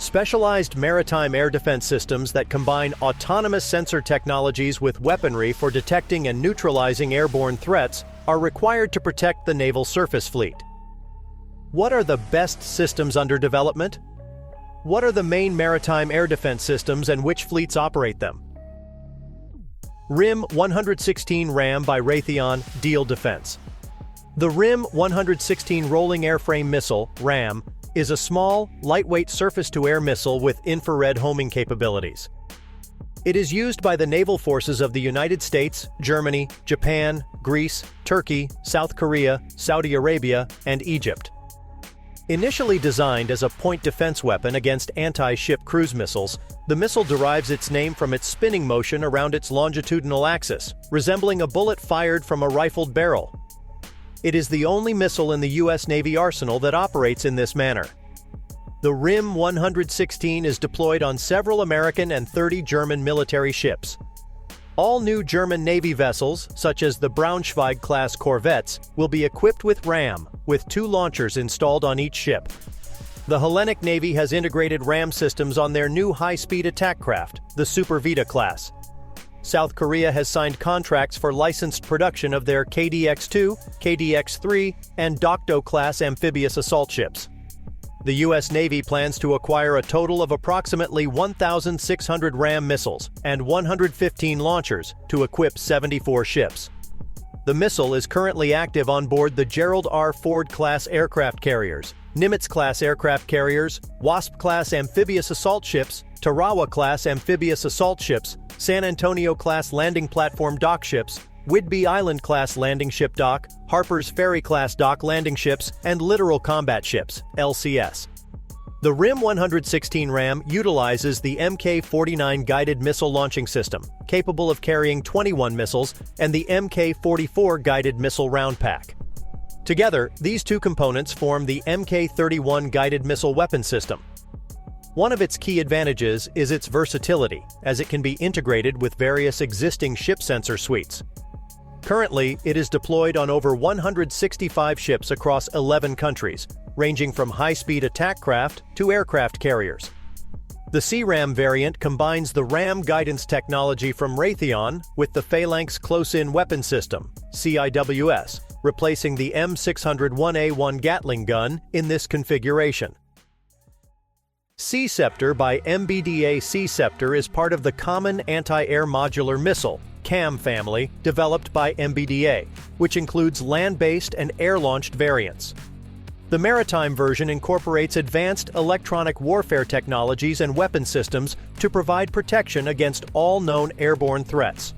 Specialized maritime air defense systems that combine autonomous sensor technologies with weaponry for detecting and neutralizing airborne threats are required to protect the naval surface fleet. What are the best systems under development? What are the main maritime air defense systems and which fleets operate them? RIM-116 RAM by Raytheon Deal Defense. The RIM-116 Rolling Airframe Missile, RAM, is a small, lightweight surface-to-air missile with infrared homing capabilities. It is used by the naval forces of the United States, Germany, Japan, Greece, Turkey, South Korea, Saudi Arabia, and Egypt. Initially designed as a point defense weapon against anti-ship cruise missiles, the missile derives its name from its spinning motion around its longitudinal axis, resembling a bullet fired from a rifled barrel. It is the only missile in the U.S. Navy arsenal that operates in this manner. The RIM-116 is deployed on several American and 30 German military ships. All new German Navy vessels, such as the Braunschweig-class corvettes, will be equipped with RAM, with 2 launchers installed on each ship. The Hellenic Navy has integrated RAM systems on their new high-speed attack craft, the Super Vita class. South Korea has signed contracts for licensed production of their KDX-2, KDX-3, and Dokdo-class amphibious assault ships. The U.S. Navy plans to acquire a total of approximately 1,600 RAM missiles and 115 launchers to equip 74 ships. The missile is currently active on board the Gerald R. Ford-class aircraft carriers, Nimitz-class aircraft carriers, Wasp-class amphibious assault ships, Tarawa-class amphibious assault ships, San Antonio-class landing platform dock ships, Whidbey Island-class landing ship dock, Harper's Ferry-class dock landing ships, and littoral combat ships, LCS. The RIM-116 RAM utilizes the Mk-49 guided missile launching system, capable of carrying 21 missiles, and the Mk-44 guided missile round pack. Together, these 2 components form the Mk-31 guided missile weapon system. One of its key advantages is its versatility, as it can be integrated with various existing ship sensor suites. Currently, it is deployed on over 165 ships across 11 countries, ranging from high-speed attack craft to aircraft carriers. The CRAM variant combines the RAM guidance technology from Raytheon with the Phalanx close-in weapon system, CIWS, replacing the M601A1 Gatling gun in this configuration. Sea Scepter by MBDA. Sea Scepter is part of the Common Anti-Air Modular Missile (CAM) family developed by MBDA, which includes land-based and air-launched variants. The maritime version incorporates advanced electronic warfare technologies and weapon systems to provide protection against all known airborne threats.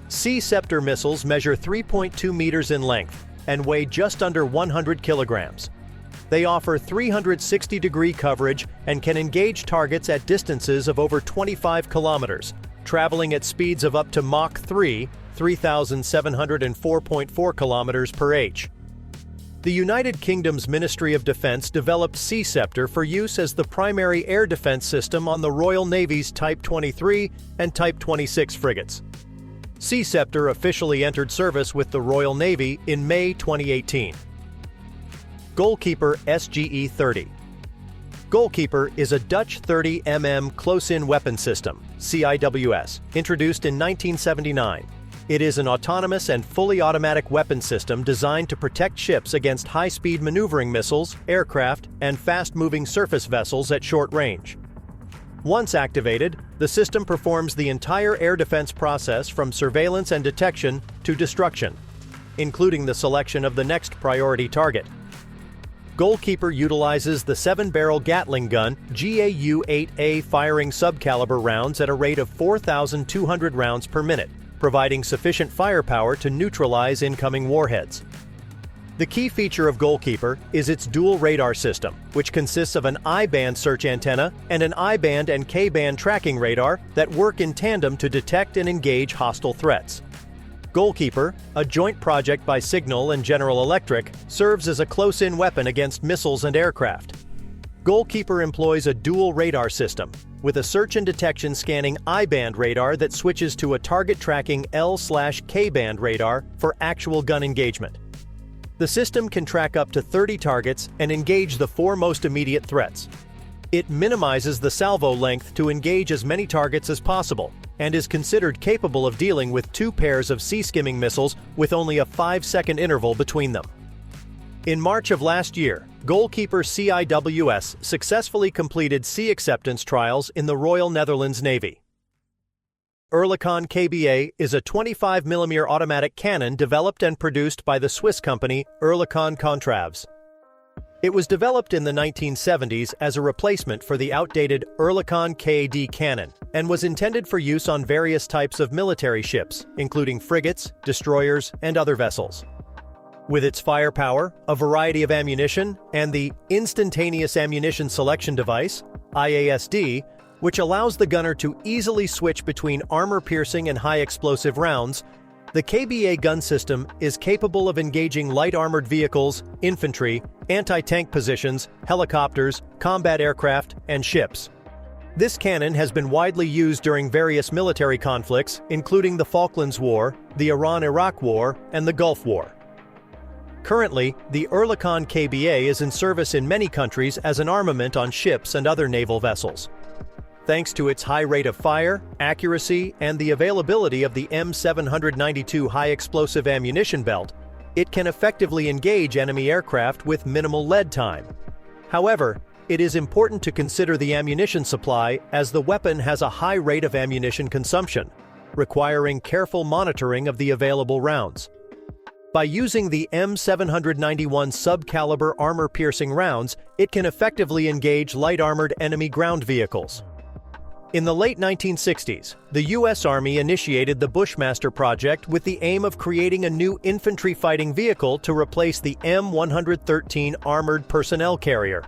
Sea Scepter missiles measure 3.2 meters in length and weigh just under 100 kilograms. They offer 360-degree coverage and can engage targets at distances of over 25 kilometers, traveling at speeds of up to Mach 3, 3,704.4 kilometers per h. The United Kingdom's Ministry of Defence developed Sea Scepter for use as the primary air defence system on the Royal Navy's Type 23 and Type 26 frigates. Sea Scepter officially entered service with the Royal Navy in May 2018. Goalkeeper SGE-30. Goalkeeper is a Dutch 30mm close-in weapon system, CIWS, introduced in 1979. It is an autonomous and fully automatic weapon system designed to protect ships against high-speed maneuvering missiles, aircraft, and fast-moving surface vessels at short range. Once activated, the system performs the entire air defense process from surveillance and detection to destruction, including the selection of the next priority target. Goalkeeper utilizes the 7-barrel Gatling gun GAU-8A firing subcaliber rounds at a rate of 4,200 rounds per minute, providing sufficient firepower to neutralize incoming warheads. The key feature of Goalkeeper is its dual radar system, which consists of an I-band search antenna and an I-band and K-band tracking radar that work in tandem to detect and engage hostile threats. Goalkeeper, a joint project by Signal and General Electric, serves as a close-in weapon against missiles and aircraft. Goalkeeper employs a dual radar system, with a search and detection scanning I-band radar that switches to a target tracking L/K-band radar for actual gun engagement. The system can track up to 30 targets and engage the 4 most immediate threats. It minimizes the salvo length to engage as many targets as possible, and is considered capable of dealing with 2 pairs of sea-skimming missiles with only a 5-second interval between them. In March of last year, Goalkeeper CIWS successfully completed sea acceptance trials in the Royal Netherlands Navy. Oerlikon KBA is a 25mm automatic cannon developed and produced by the Swiss company Oerlikon Contraves. It was developed in the 1970s as a replacement for the outdated Oerlikon KAD cannon and was intended for use on various types of military ships, including frigates, destroyers, and other vessels. With its firepower, a variety of ammunition, and the Instantaneous Ammunition Selection Device, IASD, which allows the gunner to easily switch between armor-piercing and high-explosive rounds, the KBA gun system is capable of engaging light armored vehicles, infantry, anti-tank positions, helicopters, combat aircraft, and ships. This cannon has been widely used during various military conflicts, including the Falklands War, the Iran-Iraq War, and the Gulf War. Currently, the Oerlikon KBA is in service in many countries as an armament on ships and other naval vessels. Thanks to its high rate of fire, accuracy, and the availability of the M792 high-explosive ammunition belt, it can effectively engage enemy aircraft with minimal lead time. However, it is important to consider the ammunition supply as the weapon has a high rate of ammunition consumption, requiring careful monitoring of the available rounds. By using the M791 sub-caliber armor-piercing rounds, it can effectively engage light-armored enemy ground vehicles. In the late 1960s, the U.S. Army initiated the Bushmaster project with the aim of creating a new infantry fighting vehicle to replace the M113 armored personnel carrier.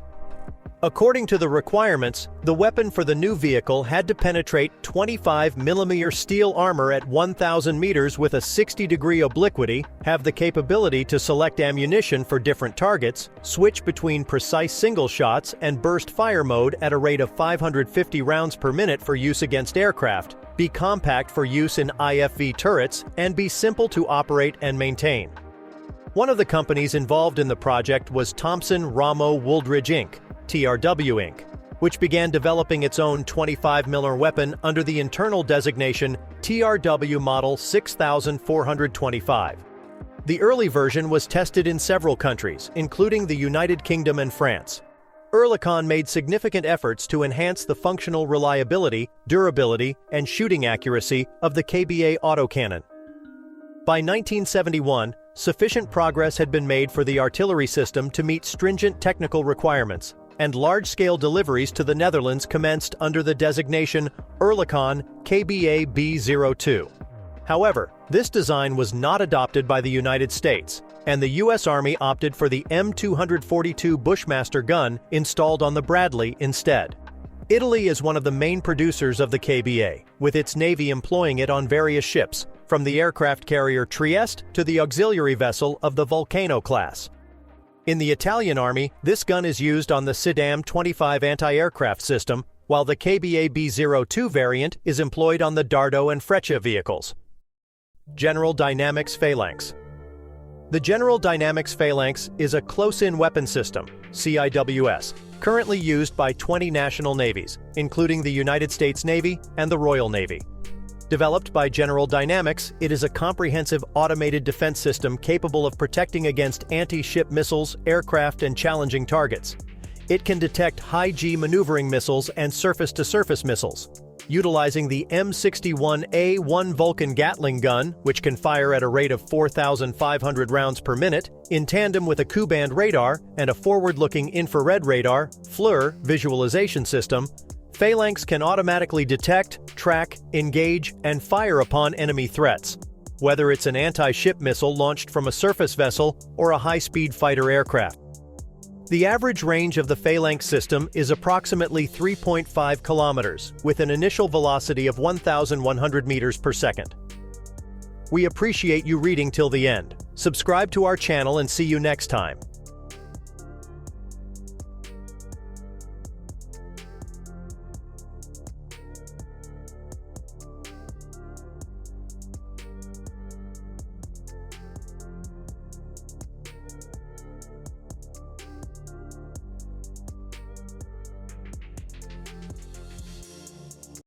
According to the requirements, the weapon for the new vehicle had to penetrate 25mm steel armor at 1,000 meters with a 60-degree obliquity, have the capability to select ammunition for different targets, switch between precise single shots and burst fire mode at a rate of 550 rounds per minute for use against aircraft, be compact for use in IFV turrets, and be simple to operate and maintain. One of the companies involved in the project was Thomson Ramo Wooldridge Inc., TRW Inc., which began developing its own 25mm weapon under the internal designation TRW Model 6425. The early version was tested in several countries, including the United Kingdom and France. Oerlikon made significant efforts to enhance the functional reliability, durability, and shooting accuracy of the KBA autocannon. By 1971, sufficient progress had been made for the artillery system to meet stringent technical requirements, and large-scale deliveries to the Netherlands commenced under the designation Oerlikon KBA B02. However, this design was not adopted by the United States, and the U.S. Army opted for the M242 Bushmaster gun installed on the Bradley instead. Italy is one of the main producers of the KBA, with its navy employing it on various ships, from the aircraft carrier Trieste to the auxiliary vessel of the Vulcano class. In the Italian Army, this gun is used on the Sidam 25 anti-aircraft system, while the KBA B02 variant is employed on the Dardo and Freccia vehicles. General Dynamics Phalanx. The General Dynamics Phalanx is a close-in weapon system, CIWS, currently used by 20 national navies, including the United States Navy and the Royal Navy. Developed by General Dynamics, it is a comprehensive automated defense system capable of protecting against anti-ship missiles, aircraft, and challenging targets. It can detect high-G maneuvering missiles and surface-to-surface missiles. Utilizing the M61A1 Vulcan Gatling gun, which can fire at a rate of 4,500 rounds per minute, in tandem with a Ku-band radar and a forward-looking infrared radar, FLIR, visualization system, Phalanx can automatically detect, track, engage, and fire upon enemy threats, whether it's an anti-ship missile launched from a surface vessel or a high-speed fighter aircraft. The average range of the Phalanx system is approximately 3.5 kilometers, with an initial velocity of 1,100 meters per second. We appreciate you reading till the end. Subscribe to our channel and see you next time.